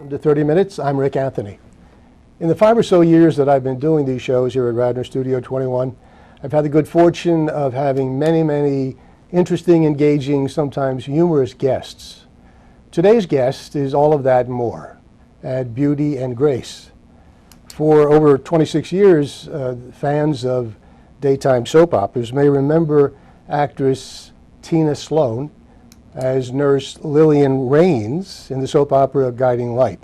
Welcome to 30 Minutes. I'm Rick Anthony. In the 5 or so years that I've been doing these shows here at Radnor Studio 21, I've had the good fortune of having many interesting, engaging, sometimes humorous guests. Today's guest is all of that and more. Add beauty and grace. For over 26 years, fans of daytime soap operas may remember actress Tina Sloan as Nurse Lillian Raines in the soap opera Guiding Light.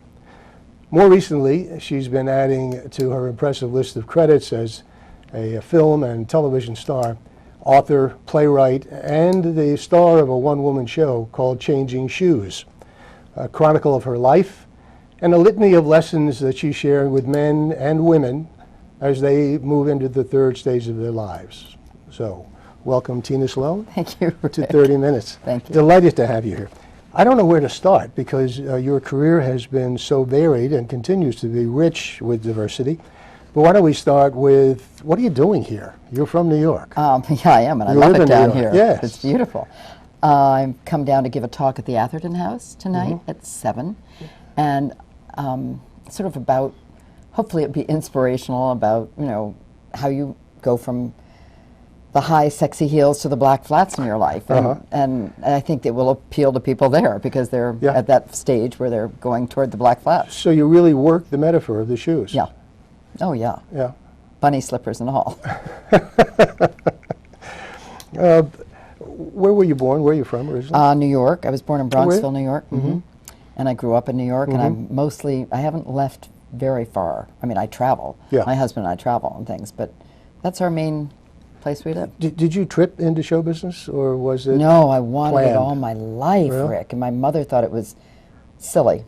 More recently, she's been adding to her impressive list of credits as a film and television star, author, playwright, and the star of a one-woman show called Changing Shoes, a chronicle of her life and a litany of lessons that she shared with men and women as they move into the third stage of their lives. So, welcome, Tina Sloan. Thank you, Rick. To 30 Minutes. Thank you. Delighted to have you here. I don't know where to start because your career has been so varied and continues to be rich with diversity. But why don't we start with, what are you doing here? You're from New York. Yeah, I am, and I love it down here. Yes. It's beautiful. I've come down to give a talk at the Atherton House tonight at 7, and sort of about, hopefully it'll be inspirational about, you know, how you go from the high sexy heels to the black flats in your life. And I think it will appeal to people there because they're at that stage where they're going toward the black flats. So you really work the metaphor of the shoes. Yeah. Oh, yeah. Yeah. Bunny slippers and all. Where were you born? Where are you from originally? New York. I was born in Bronxville, New York. Mm-hmm. And I grew up in New York, and I haven't left very far. I mean, I travel. Yeah. My husband and I travel and things, but that's our main place we live. Did you trip into show business, or was it No, I wanted planned? it all my life, Really? Rick. And my mother thought it was silly,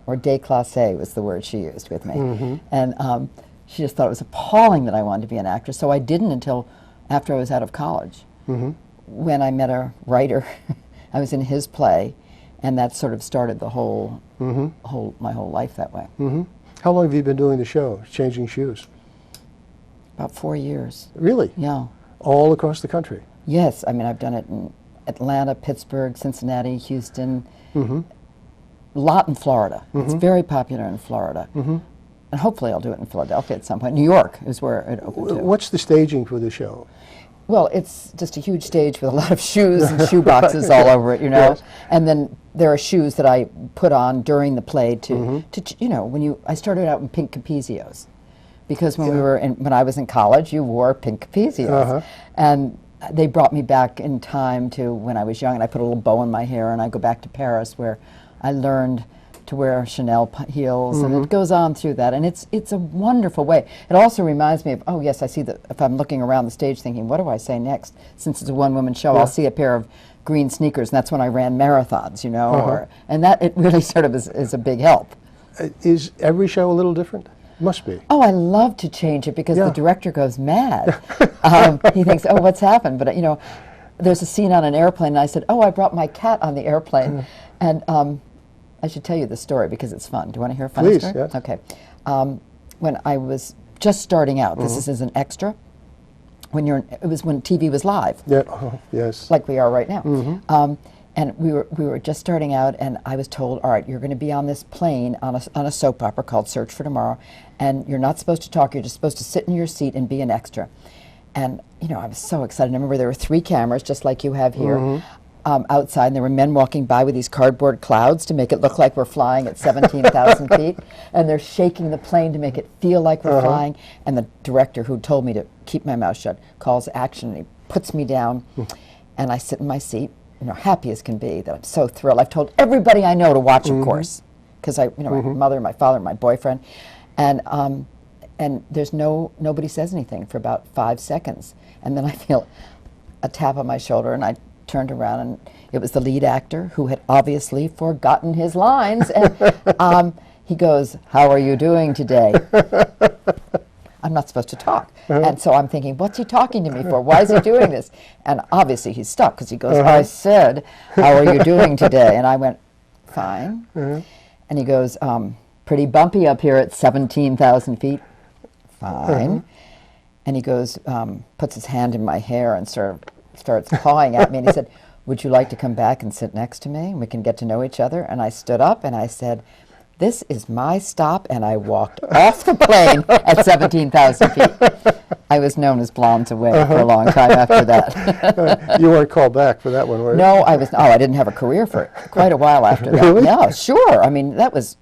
or déclassé was the word she used with me. And she just thought it was appalling that I wanted to be an actress. So I didn't until after I was out of college. When I met a writer, I was in his play, and that sort of started the my whole life that way. How long have you been doing the show, Changing Shoes? About 4 years. Really? Yeah. All across the country? Yes, I mean, I've done it in Atlanta, Pittsburgh, Cincinnati, Houston, a lot in Florida. It's very popular in Florida. And hopefully I'll do it in Philadelphia at some point. New York is where it opened to. What's the staging for the show? Well, it's just a huge stage with a lot of shoes and shoe boxes all over it, you know. Yes. And then there are shoes that I put on during the play to you know, I started out in pink capezios. Because when I was in college, you wore pink capezios. And they brought me back in time to when I was young, and I put a little bow in my hair, and I go back to Paris where I learned to wear Chanel heels, and it goes on through that, and it's a wonderful way. It also reminds me of, oh yes, I see that if I'm looking around the stage thinking, what do I say next? Since it's a one-woman show, I'll see a pair of green sneakers, and that's when I ran marathons, you know, and that it really sort of is a big help. Is every show a little different? Must be. Oh, I love to change it because the director goes mad. He thinks, oh, what's happened? But you know, there's a scene on an airplane, and I said, oh, I brought my cat on the airplane, and I should tell you the story because it's fun. Do you want to hear a funny story? Please, yes. Okay. When I was just starting out, this is as an extra. It was when TV was live. Yeah. Yes. Like we are right now. And we were just starting out, and I was told, all right, you're going to be on this plane on a soap opera called Search for Tomorrow, and you're not supposed to talk. You're just supposed to sit in your seat and be an extra. And you know, I was so excited. I remember there were 3 cameras, just like you have here. Outside, and there were men walking by with these cardboard clouds to make it look like we're flying at 17,000 feet, and they're shaking the plane to make it feel like we're flying, and the director, who told me to keep my mouth shut, calls action, and he puts me down, and I sit in my seat, you know, happy as can be, that I'm so thrilled. I've told everybody I know to watch, of course, because you know, my mother, my father, my boyfriend, and there's nobody says anything for about 5 seconds, and then I feel a tap on my shoulder, and I turned around, and it was the lead actor who had obviously forgotten his lines, and he goes, how are you doing today? I'm not supposed to talk. And so I'm thinking, what's he talking to me for? Why is he doing this? And obviously he's stuck because he goes, I said, how are you doing today? And I went, fine. And he goes, pretty bumpy up here at 17,000 feet. Fine. And he goes, puts his hand in my hair and sort of starts pawing at me, and he said, would you like to come back and sit next to me and we can get to know each other? And I stood up and I said, this is my stop, and I walked off the plane at 17,000 feet. I was known as Blondes Away for a long time after that. You weren't called back for that one, were you? No, I didn't have a career for it. Quite a while after that. Really? Yeah, sure. I mean, that was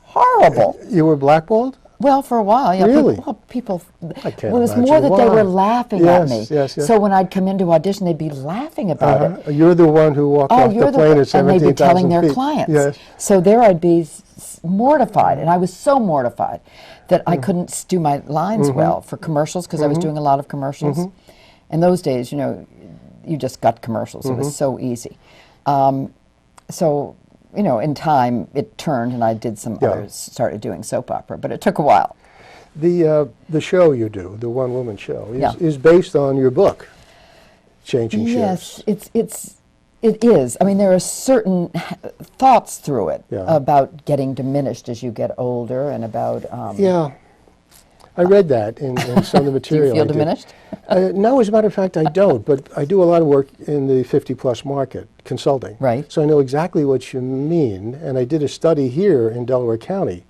horrible. You were blackballed? Well, for a while, yeah. Really? People, I can't it was imagine more that they why. were laughing at me. Yes. So when I'd come into audition, they'd be laughing about it. You're the one who walked off the plane at 17,000 feet. And they'd be telling their clients. Yes. So there I'd be mortified, and I was so mortified that I couldn't do my lines well for commercials, because I was doing a lot of commercials. In those days, you just got commercials. It was so easy. So, in time, it turned, and I did some others, started doing soap opera, but it took a while. The show you do, the one-woman show, Yeah. is based on your book, Changing Ships. Yes, it is. I mean, there are certain thoughts through it about getting diminished as you get older, and about... Yeah. I read that in some of the material. Do you feel diminished? No, as a matter of fact, I don't, but I do a lot of work in the 50-plus market, consulting. Right. So I know exactly what you mean, and I did a study here in Delaware County,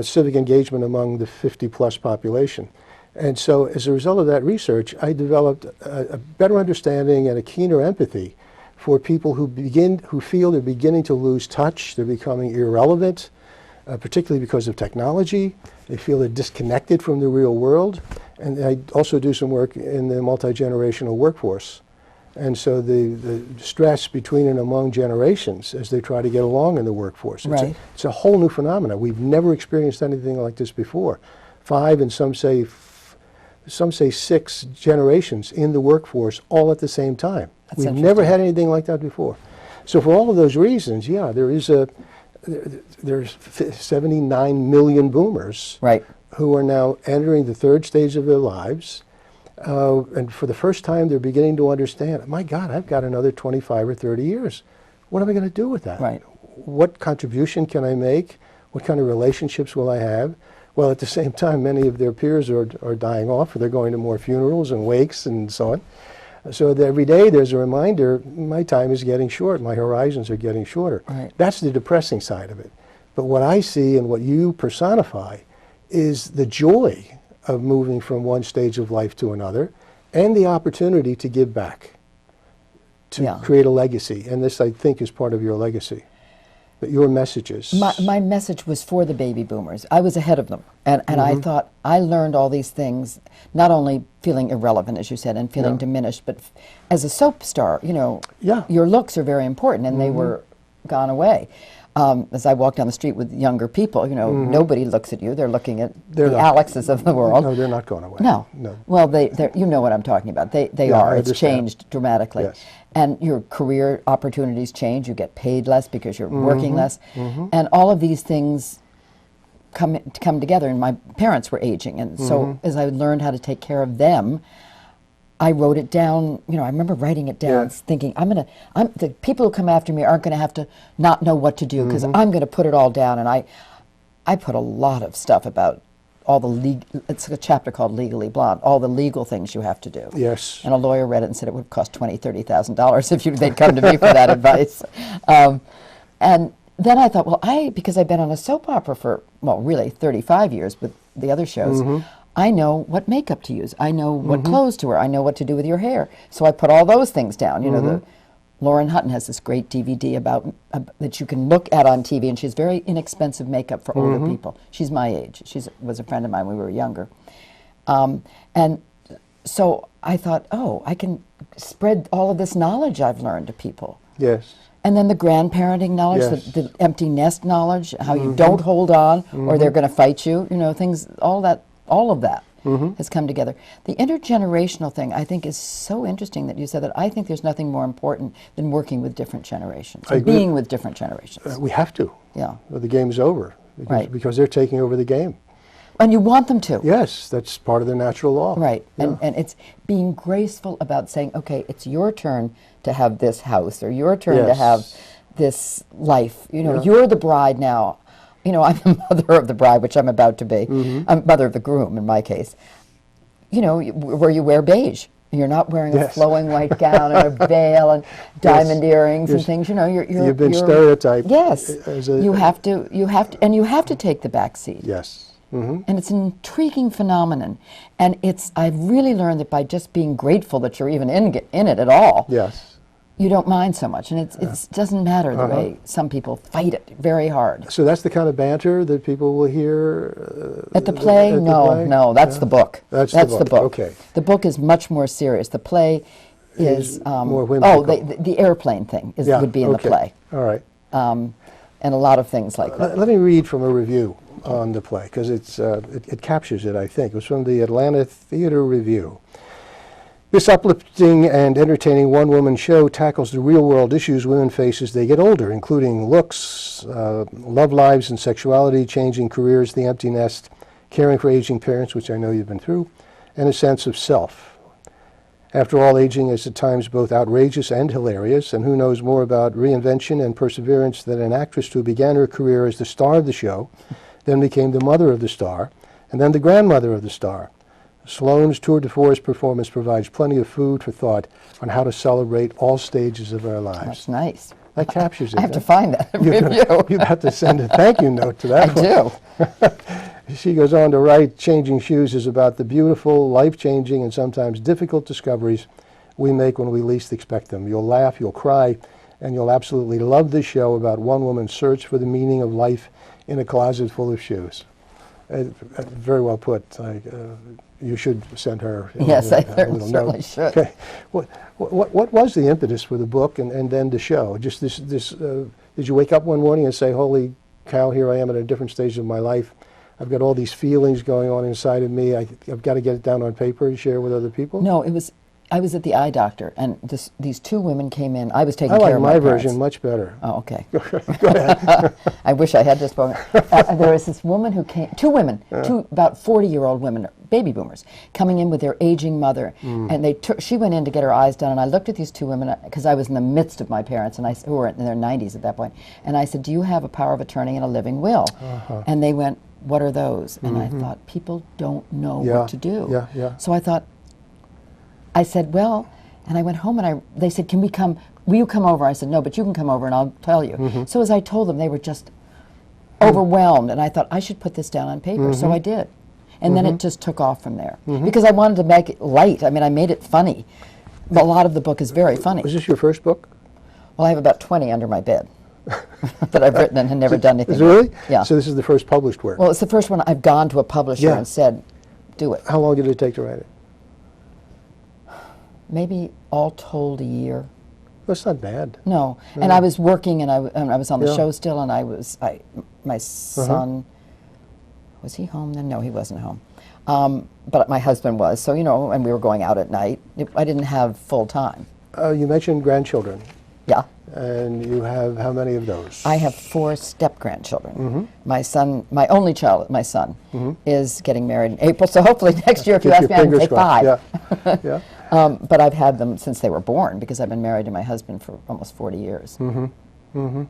civic engagement among the 50-plus population. And so as a result of that research, I developed a better understanding and a keener empathy for people who feel they're beginning to lose touch, they're becoming irrelevant, particularly because of technology. They feel they're disconnected from the real world. And I also do some work in the multi-generational workforce. And so the stress between and among generations as they try to get along in the workforce. Right. It's a whole new phenomenon. We've never experienced anything like this before. 5 and some say 6 generations in the workforce all at the same time. That's We've never had anything like that before. So for all of those reasons, there's 79 million boomers who are now entering the 3rd stage of their lives. And for the first time, they're beginning to understand, my God, I've got another 25 or 30 years. What am I going to do with that? Right. What contribution can I make? What kind of relationships will I have? Well, at the same time, many of their peers are dying off, or they're going to more funerals and wakes and so on. So every day there's a reminder, my time is getting short, my horizons are getting shorter. Right. That's the depressing side of it. But what I see and what you personify is the joy of moving from one stage of life to another, and the opportunity to give back, to create a legacy. And this, I think, is part of your legacy. But your messages. My message was for the baby boomers. I was ahead of them. And I thought, I learned all these things, not only feeling irrelevant, as you said, and feeling diminished, but as a soap star, your looks are very important, and they were gone away. As I walk down the street with younger people, nobody looks at you. They're looking at the Alexes of the world. No, they're not going away. No. Well, you know what I'm talking about. They are. It's changed dramatically. Yes. And your career opportunities change. You get paid less because you're working less. And all of these things come together. And my parents were aging. And so as I learned how to take care of them, I wrote it down. I remember writing it down, thinking, the people who come after me aren't going to have to not know what to do, because I'm going to put it all down. And I put a lot of stuff about all the it's a chapter called Legally Blonde, all the legal things you have to do. Yes. And a lawyer read it and said it would cost $20,000, $30,000 if they'd come to me for that advice. And then I thought, because I've been on a soap opera for, really 35 years with the other shows, I know what makeup to use. I know what clothes to wear. I know what to do with your hair. So I put all those things down. Lauren Hutton has this great DVD about that you can look at on TV, and she's very inexpensive makeup for older people. She's my age. She was a friend of mine when we were younger. And so I thought, I can spread all of this knowledge I've learned to people. Yes. And then the grandparenting knowledge, the empty nest knowledge, how you don't hold on or they're going to fight you, things, all of that has come together. The intergenerational thing, I think, is so interesting that you said that. I think there's nothing more important than working with different generations, or being with different generations. We have to. Yeah. Or the game's over. Because they're taking over the game. And you want them to. Yes, that's part of their natural law. Right. Yeah. And it's being graceful about saying, okay, it's your turn to have this house, or your turn to have this life. You're the bride now. I'm the mother of the bride, which I'm about to be. I'm mother of the groom, in my case. Where you wear beige. You're not wearing a Yes. flowing white gown and a veil and diamond earrings and things. You know, You've been stereotyped. Yes, as you have to take the back seat. Yes. And it's an intriguing phenomenon, and I've really learned that by just being grateful that you're even in it at all. Yes. You don't mind so much, and it doesn't matter the way some people fight it very hard. So that's the kind of banter that people will hear At the play? at the No, play? no, that's the book. That's the book. Okay. The book is much more serious. The play is more whimsical. the airplane thing would be in the play, All right. and a lot of things like that. Let me read from a review on the play, because it captures it, I think. It was from the Atlanta Theater Review. This uplifting and entertaining one-woman show tackles the real-world issues women face as they get older, including looks, love lives and sexuality, changing careers, the empty nest, caring for aging parents, which I know you've been through, and a sense of self. After all, aging is at times both outrageous and hilarious, and who knows more about reinvention and perseverance than an actress who began her career as the star of the show, then became the mother of the star, and then the grandmother of the star. Sloan's tour de force performance provides plenty of food for thought on how to celebrate all stages of our lives. That's nice. That captures it. I have to find that review. You have to send a thank you note to that I do. She goes on to write, Changing Shoes is about the beautiful, life-changing, and sometimes difficult discoveries we make when we least expect them. You'll laugh, you'll cry, and you'll absolutely love this show about one woman's search for the meaning of life in a closet full of shoes. Very well put. You should send her Yes, I a little certainly note. should. Okay. What was the impetus for the book and then the show? Just this did you wake up one morning and say, holy cow, here I am at a different stage of my life. I've got all these feelings going on inside of me. I've got to get it down on paper and share with other people? No, I was at the eye doctor, and these two women came in. I was taking I care like of my parents. version much better. Oh, okay. Go ahead. I wish I had just spoken. There was this woman who came, two women, two about 40-year-old women, baby boomers, coming in with their aging mother, and she went in to get her eyes done, and I looked at these two women, because I was in the midst of my parents, and who were in their 90s at that point, and I said, do you have a power of attorney and a living will? And they went, what are those? And I thought, people don't know what to do. Yeah. So I said, well, and I went home and they said, will you come over? I said, no, but you can come over and I'll tell you. So as I told them, they were just overwhelmed, and I thought, I should put this down on paper, so I did. And then it just took off from there. Because I wanted to make it light. I mean, I made it funny. A lot of the book is very funny. Was this your first book? Well, I have about 20 under my bed that I've written and have never done anything Is it really? with. Yeah. So this is the first published work? Well, it's the first one I've gone to a publisher and said, do it. How long did it take to write it? Maybe all told a year. That's not bad. No, and I was working, and I was on the show still, and my son, was he home then? No, he wasn't home. But my husband was, so, and we were going out at night. I didn't have full time. You mentioned grandchildren. Yeah. And you have how many of those? I have 4 step-grandchildren. My son, my only child, my son, is getting married in April, so hopefully next year, if you ask me, I can say 5. Yeah. But I've had them since they were born, because I've been married to my husband for almost 40 years. And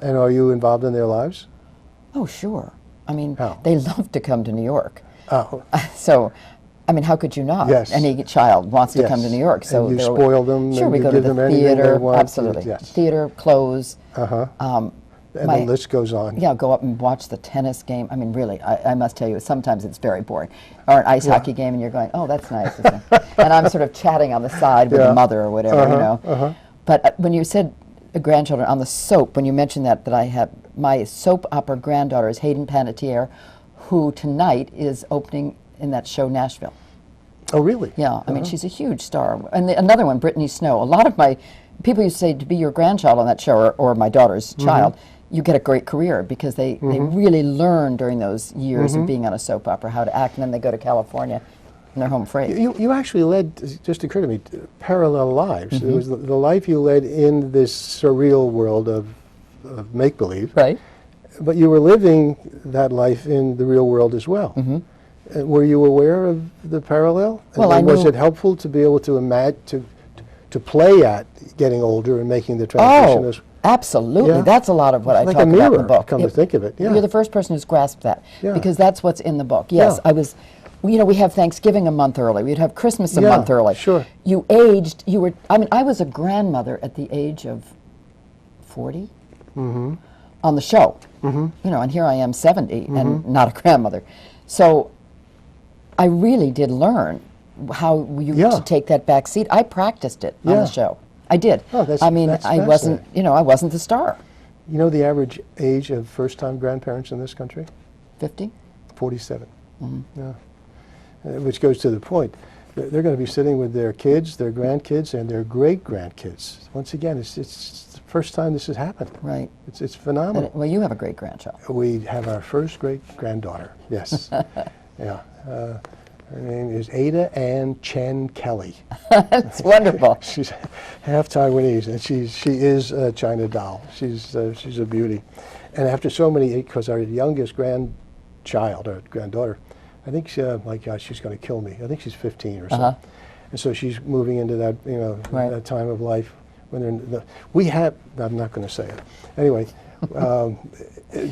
are you involved in their lives? Oh, sure. I mean, How? they love to come to New York. Oh. So, I mean, how could you not? Yes. Any child wants to come to New York. So and you spoil them. Sure, and we you go to give the them anything they theater. want. Absolutely. Yes. Theater, clothes. And the list goes on. Yeah, go up and watch the tennis game. I mean, really, I must tell you, sometimes it's very boring. Or an ice hockey game, and you're going, oh, that's nice. And I'm sort of chatting on the side with the mother or whatever, But when you said grandchildren on the soap, when you mentioned that I have my soap opera granddaughter is Hayden Panettiere, who tonight is opening in that show Nashville. Oh, really? Yeah, I mean, she's a huge star. And another one, Brittany Snow. A lot of my people used to say, to be your grandchild on that show, or my daughter's child, you get a great career, because they really learn during those years of being on a soap opera how to act, and then they go to California and they're home free. You actually led, just occurred to me, parallel lives. It was the life you led in this surreal world of make-believe. Right. But you were living that life in the real world as well. Were you aware of the parallel? Well, and was knew it helpful to be able to to play at getting older and making the transition? Oh, absolutely. Yeah. That's a lot of what I Like talk a about in the mirror, book. come to think of it. Yeah. You're the first person who's grasped that, Yeah. because that's what's in the book. Yes, Yeah. we have Thanksgiving a month early. We'd have Christmas a Yeah, month early. sure. You aged. I was a grandmother at the age of 40 on the show. And here I am 70 and not a grandmother. So I really did learn how to take that back seat. I practiced it on the show. I did. Oh, that's I wasn't, I wasn't the star. You know the average age of first-time grandparents in this country? 50? 47. Yeah. Which goes to the point. They're going to be sitting with their kids, their grandkids, and their great-grandkids. Once again, it's the first time this has happened. Right. It's phenomenal. Well, you have a great-grandchild. We have our first great-granddaughter, yes. Yeah. Her name is Ada Ann Chen Kelly. That's wonderful. She's half Taiwanese, and she is a China doll. She's a beauty. And after so many, because our youngest grandchild, or granddaughter, I think my God, she's going to kill me. I think she's 15 or something. And so she's moving into that, Right. that time of life when I'm not going to say it. Anyway,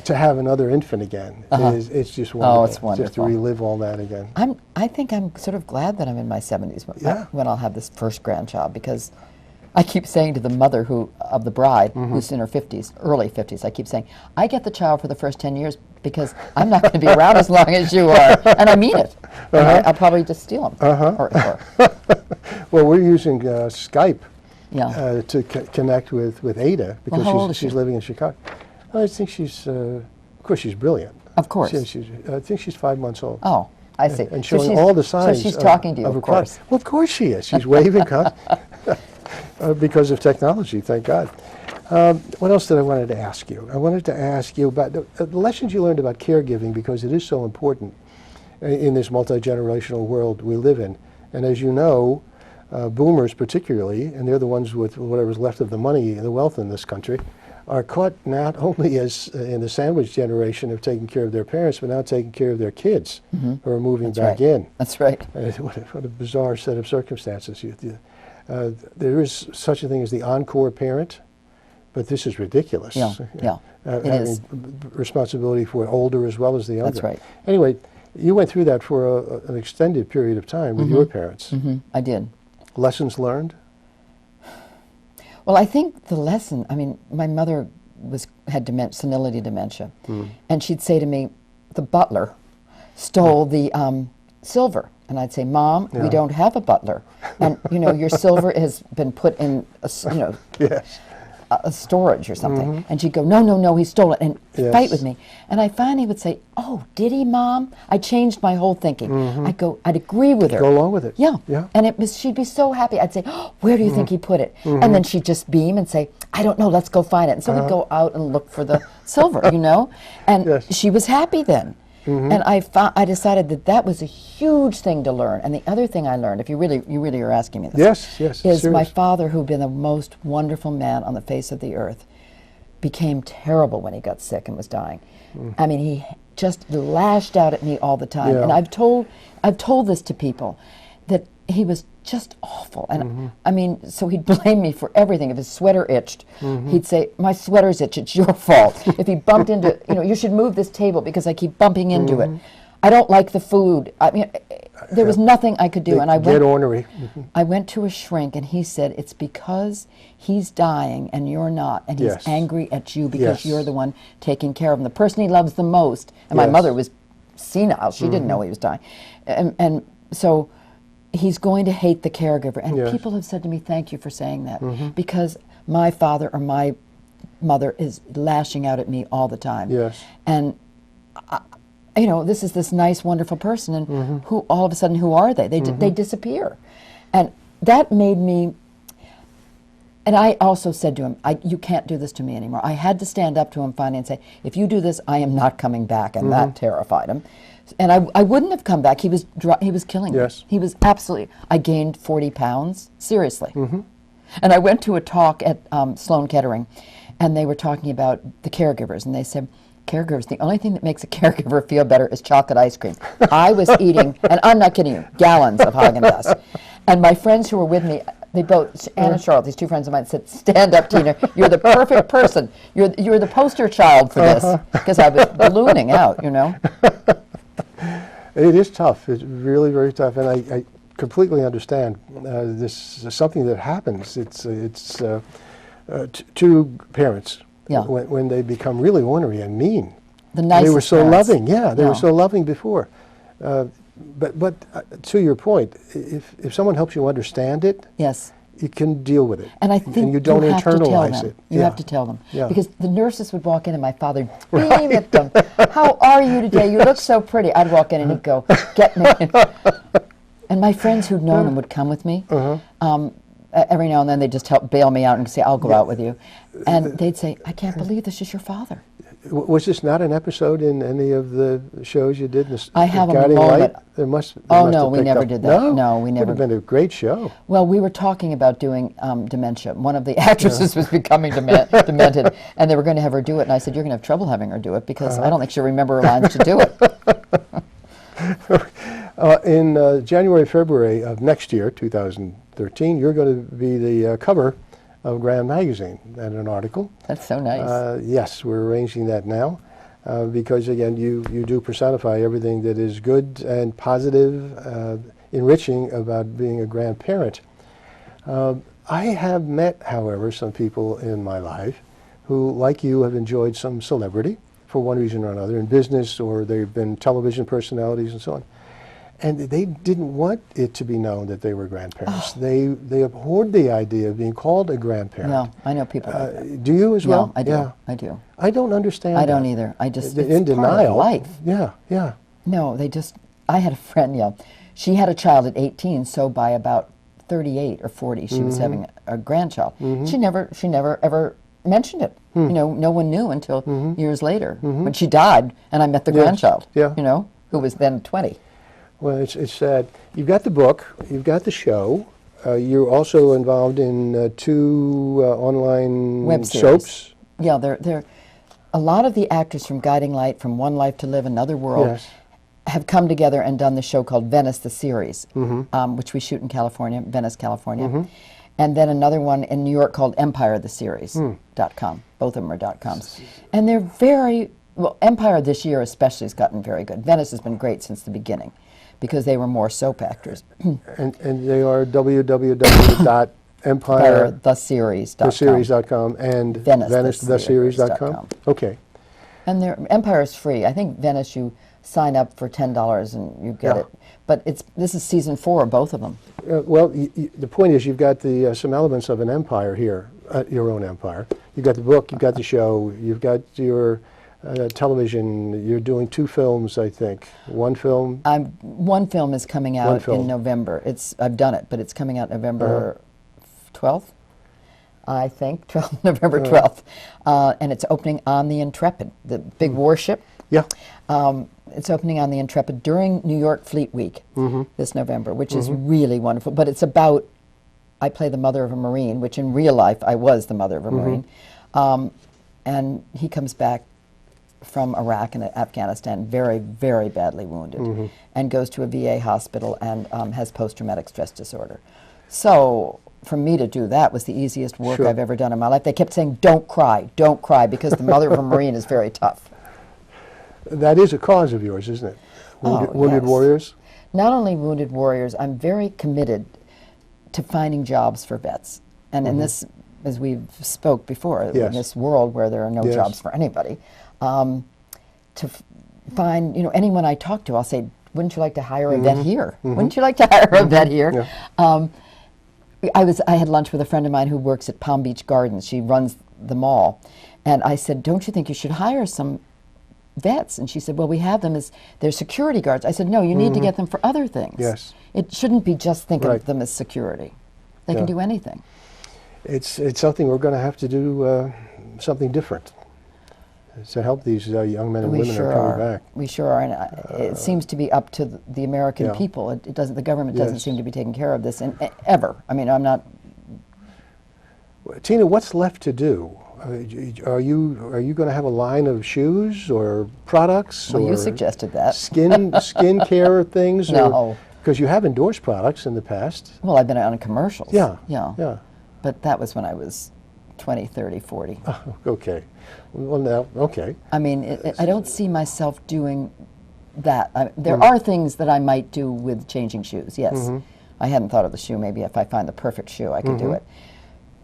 to have another infant again it's just wonderful. Oh, it's wonderful. Just to relive all that again. I think I'm sort of glad that I'm in my 70s Yeah. when I'll have this first grandchild, because I keep saying to the mother of the bride, who's in her 50s, early 50s, I keep saying, I get the child for the first 10 years because I'm not going to be around as long as you are. And I mean it. And I'll probably just steal them. Well, we're using Skype Yeah. to connect with Ada, because how old is she's she? living in Chicago. I think she's, of course, she's brilliant. Of course. I think she's 5 months old. Oh, I see. And So showing she's- all the signs. So she's talking to you, of of her product. course. Well, of course she is. She's waving because of technology, thank God. What else did I wanted to ask you? I wanted to ask you about the lessons you learned about caregiving, because it is so important in this multi-generational world we live in. And as you know, boomers particularly, and they're the ones with whatever's left of the money and the wealth in this country, are caught not only as in the sandwich generation of taking care of their parents, but now taking care of their kids who are moving back in. That's right. What a bizarre set of circumstances. There is such a thing as the encore parent, but this is ridiculous. Yeah, yeah. It Having is. responsibility for older as well as the younger. That's right. Anyway, you went through that for an extended period of time with your parents. I did. Lessons learned? Well, I think the lesson, my mother had senility dementia, and she'd say to me, the butler stole the silver. And I'd say, Mom, we don't have a butler. And, your silver has been put in, Yes. a storage or something. And she'd go, no, he stole it, and fight with me. And I finally would say, oh, did he, Mom? I changed my whole thinking. I'd agree with her. Go along with it. Yeah. Yeah. And she'd be so happy. I'd say, oh, where do you think he put it? And then she'd just beam and say, I don't know, let's go find it. And so we'd go out and look for the silver, And Yes. she was happy then. And I decided that was a huge thing to learn. And the other thing I learned, if you really are asking me this, Yes. is my serious. father, who'd been the most wonderful man on the face of the earth, became terrible when he got sick and was dying. He just lashed out at me all the time. Yeah. And I've told this to people, that he was just awful. And so he'd blame me for everything. If his sweater itched, he'd say, my sweater's itched, it's your fault. If he bumped into, you should move this table because I keep bumping into it. I don't like the food. There was nothing I could do. And Get ornery. I went to a shrink, and he said, it's because he's dying and you're not, and he's Yes. angry at you because Yes. you're the one taking care of him, the person he loves the most. And my Yes. mother was senile. She didn't know he was dying. And so he's going to hate the caregiver. And Yes. people have said to me, thank you for saying that, because my father or my mother is lashing out at me all the time. Yes. And this is this nice, wonderful person, and who all of a sudden, who are they? They disappear, and that made me. And I also said to him, you can't do this to me anymore. I had to stand up to him finally and say, if you do this, I am not coming back, and that terrified him. And I wouldn't have come back. He was killing me. Yes. He was absolutely. I gained 40 pounds, seriously. And I went to a talk at Sloan Kettering, and they were talking about the caregivers, and they said, caregivers, the only thing that makes a caregiver feel better is chocolate ice cream. I was eating, and I'm not kidding you, gallons of Haagen-Dazs. And my friends who were with me, they both, Anne and Charlotte, these two friends of mine, said, stand up, Tina, you're the perfect person. You're the poster child for this. Because I was ballooning out, It is tough. It's really very tough, and I completely understand. This is something that happens. It's to parents Yeah. when they become really ornery and mean. The nicest They were so parents. loving. Yeah, they Yeah. were so loving before. But to your point, if someone helps you understand it, Yes. you can deal with it. And I think you don't have to tell internalize them. it. You Yeah. have to tell them. Yeah. Because the nurses would walk in and my father would beam at them. How are you today? You look so pretty. I'd walk in and he'd go, get me. And my friends who'd known him would come with me. Every now and then they'd just help bail me out and say, I'll go out with you. And they'd say, I can't believe this is your father. Was this not an episode in any of the shows you did? I have a Guiding moment. Light? There must. Oh, must no, have we picked never up. did that. No, we Would never. have been a great show. Well, we were talking about doing dementia. One of the actresses was becoming demented, and they were going to have her do it. And I said, you're going to have trouble having her do it because I don't think she'll remember her lines to do it. In January, February of next year, 2013, you're going to be the cover of Grand Magazine and an article. That's so nice. Yes, we're arranging that now because, again, you do personify everything that is good and positive, enriching about being a grandparent. I have met, however, some people in my life who, like you, have enjoyed some celebrity for one reason or another in business, or they've been television personalities and so on. And they didn't want it to be known that they were grandparents. They abhorred the idea of being called a grandparent. No, I know people like that. Do you as well? Yeah, I do. Yeah. I do. I don't understand I don't that. either. I just, In it's denial. part of life. Yeah, yeah. No, they just, I had a friend, she had a child at 18, so by about 38 or 40, she was having a grandchild. She never ever mentioned it. You know, no one knew until years later when she died and I met the grandchild, Yeah. you know, who was then 20. Well, it's sad. You've got the book, you've got the show. You're also involved in two online Web series. soaps. Yeah, they're a lot of the actors from Guiding Light, from One Life to Live, Another World, Yes. have come together and done the show called Venice, the series, which we shoot in California, Venice, California. And then another one in New York called Empire, the series, .com. Both of them are .coms. And they're very, well, Empire this year especially has gotten very good. Venice has been great since the beginning because they were more soap actors. And they are www.empiretheseries.com and VeniceTheSeries.com. Okay. And Empire is free. I think Venice, you sign up for $10 and you get Yeah. it. But this is season 4, both of them. Well, the point is you've got some elements of an empire here, your own empire. You've got the book, you've got the show, you've got your television. You're doing 2 films, I think. One film? One film is coming out in November. I've done it, but it's coming out November 12th, I think, November 12th. And it's opening on the Intrepid, the big warship. Yeah. It's opening on the Intrepid during New York Fleet Week this November, which is really wonderful. But it's about, I play the mother of a Marine, which in real life I was the mother of a Marine. And he comes back from Iraq and Afghanistan very, very badly wounded and goes to a VA hospital and has post-traumatic stress disorder. So for me to do that was the easiest work I've ever done in my life. They kept saying, don't cry, because the mother of a Marine is very tough. That is a cause of yours, isn't it? Wounded yes. Warriors? Not only Wounded Warriors, I'm very committed to finding jobs for vets. And in this, as we've spoke before, in this world where there are no jobs for anybody, to find, anyone I talk to, I'll say, wouldn't you like to hire a vet here? Wouldn't you like to hire a vet here? Yeah. I had lunch with a friend of mine who works at Palm Beach Gardens. She runs the mall. And I said, don't you think you should hire some vets? And she said, well, we have them as they're security guards. I said, no, you need to get them for other things. Yes. It shouldn't be just thinking of them as security. They can do anything. It's something we're going to have to do something different to help these young men and women who are coming back. We sure are, and it seems to be up to the American people. It doesn't. The government doesn't seem to be taking care of this, ever. I mean, I'm not. Tina, what's left to do? Are you going to have a line of shoes or products? Well, or you suggested that. Skin care things? No. Because you have endorsed products in the past. Well, I've been on commercials. Yeah. But that was when I was 20, 30, 40. Oh, okay. Well, now, okay. I mean, I don't see myself doing that. There are things that I might do with changing shoes, yes. I hadn't thought of the shoe. Maybe if I find the perfect shoe, I could do it.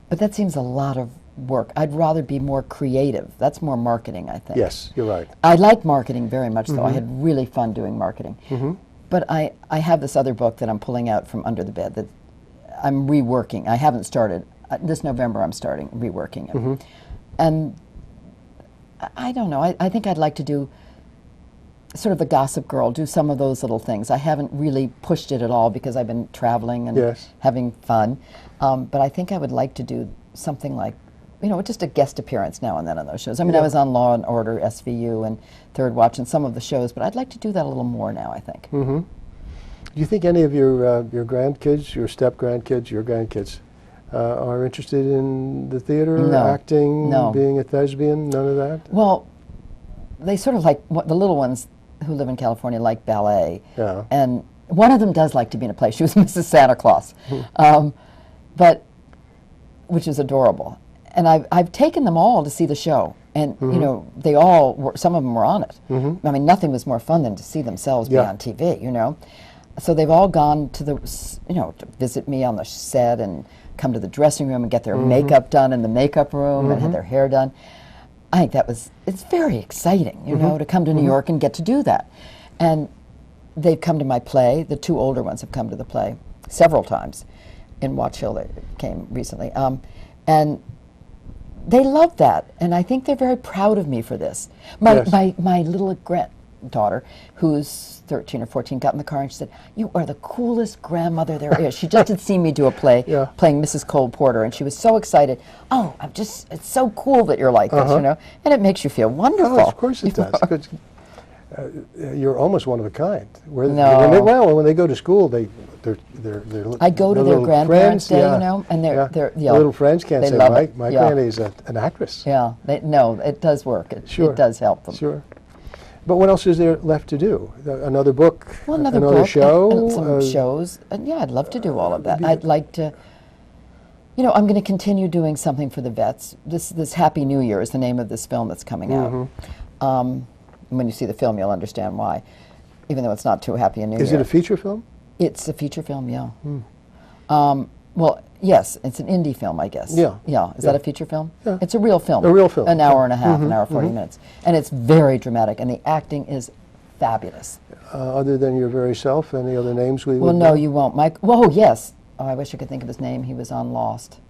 But that seems a lot of work. I'd rather be more creative. That's more marketing, I think. Yes, you're right. I like marketing very much, though. I had really fun doing marketing. But I have this other book that I'm pulling out from under the bed that I'm reworking. I haven't started. This November I'm starting reworking it. And I don't know. I think I'd like to do sort of the Gossip Girl, do some of those little things. I haven't really pushed it at all because I've been traveling and having fun. But I think I would like to do something like, you know, just a guest appearance now and then on those shows. I mean, I was on Law and Order, SVU, and Third Watch, and some of the shows, but I'd like to do that a little more now, I think. Do you think any of your grandkids, your step-grandkids, your grandkids, are interested in the theater, acting, being a thespian, none of that? Well, they sort of like, the little ones who live in California like ballet. And one of them does like to be in a play. She was Mrs. Santa Claus, but which is adorable. And I've taken them all to see the show. And, you know, they all were, some of them were on it. I mean, nothing was more fun than to see themselves be on TV, you know. So they've all gone to the, you know, to visit me on the set and come to the dressing room and get their makeup done in the makeup room and have their hair done. I think it's very exciting, you know, to come to New York and get to do that. And they've come to my play. The two older ones have come to the play several times. In Watch Hill, they came recently. And they love that. And I think they're very proud of me for this. My little granddaughter, who's 13 or 14, got in the car and she said, "You are the coolest grandmother there is." She just had seen me do a play playing Mrs. Cole Porter, and she was so excited. "Oh, it's so cool that you're like this, you know." And it makes you feel wonderful. Oh, of course it does. You're almost one of a kind. When they go to school, they're I go to their grandparents' day, you know, and they're little friends can't say, my granny's an actress. Yeah, no, it does work. It does help them. Sure. But what else is there left to do? Another book? Well, another book, show? And some shows. And yeah, I'd love to do all of that. I'd like to, you know, I'm going to continue doing something for the vets. This Happy New Year is the name of this film that's coming out. When you see the film, you'll understand why, even though it's not too happy a New Year. Is it a feature film? It's a feature film, yeah. Well, yes, it's an indie film, I guess. Yeah. Is that a feature film? Yeah. It's a real film. A real film. An hour and a half, an hour 40 minutes. And it's very dramatic, and the acting is fabulous. Other than your very self, any other names we would Well, no, you won't. Mike, whoa, yes. Oh, I wish I could think of his name. He was on Lost.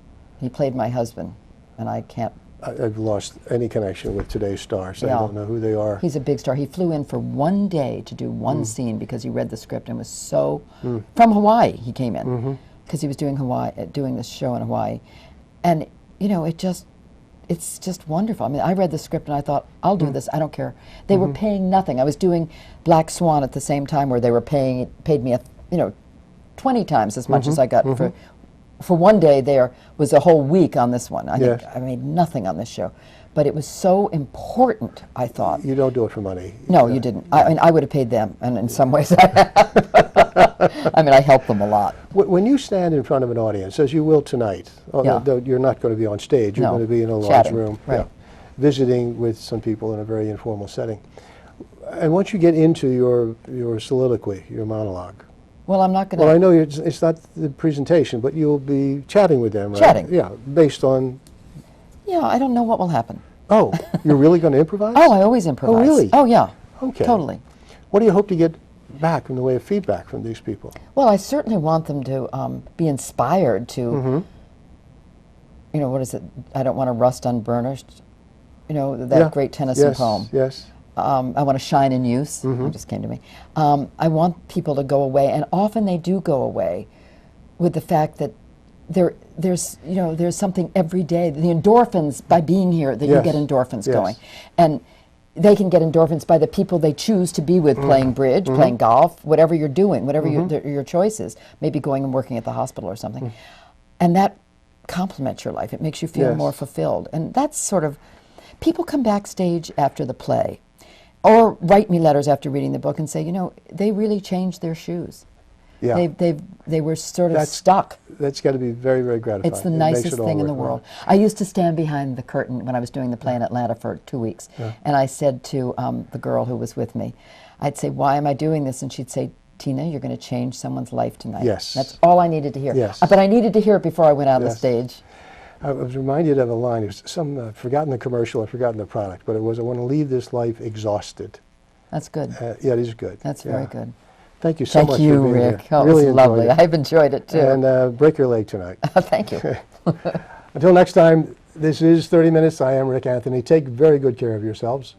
He played my husband, and I can't. I've lost any connection with today's stars. I don't know who they are. He's a big star. He flew in for one day to do one scene because he read the script and was so... From Hawaii, he came in. Because he was doing this show in Hawaii, and you know, it's just wonderful. I mean, I read the script and I thought, I'll do this. I don't care. They were paying nothing. I was doing Black Swan at the same time, where they were paid me 20 times as much as I got for one day. There was a whole week on this one. I think I made nothing on this show, but it was so important. I thought you don't do it for money. No, you didn't. I mean, I would have paid them, and in some ways, I have. I mean, I help them a lot. When you stand in front of an audience, as you will tonight, though you're not going to be on stage, you're going to be in a large room, visiting with some people in a very informal setting. And once you get into your soliloquy, your monologue, well, I'm not going to... Well, I know it's not the presentation, but you'll be chatting with them, right? Chatting. Yeah, based on... Yeah, I don't know what will happen. Oh, you're really going to improvise? Oh, I always improvise. Oh, really? Oh, yeah. Okay. Totally. What do you hope to get back in the way of feedback from these people? Well, I certainly want them to be inspired to, you know, what is it? I don't want to rust unburnished. You know, that great Tennyson poem. Yes. I want to shine in use. It just came to me. I want people to go away, and often they do go away with the fact that there's something every day. The endorphins, by being here, that you get endorphins going, and they can get endorphins by the people they choose to be with, playing bridge, playing golf, whatever you're doing, whatever your choice is. Maybe going and working at the hospital or something, and that complements your life. It makes you feel more fulfilled, and that's sort of. People come backstage after the play, or write me letters after reading the book and say, you know, they really changed their shoes. Yeah. They were sort of stuck. That's got to be very, very gratifying. It's the nicest thing in the world. I used to stand behind the curtain when I was doing the play in Atlanta for 2 weeks, and I said to the girl who was with me, I'd say, why am I doing this? And she'd say, Tina, you're going to change someone's life tonight. Yes. That's all I needed to hear. Yes. But I needed to hear it before I went out on the Yes. stage. I was reminded of a line. It was some, I've forgotten the commercial, I've forgotten the product, but it was, I want to leave this life exhausted. That's good. Yeah, it is good. That's Yeah. very good. Thank you so much Thank you, for being Rick. here. Oh, Really it was enjoyed lovely. it. I've enjoyed it too. And break your leg tonight. Thank you. Until next time, this is 30 Minutes. I am Rick Anthony. Take very good care of yourselves.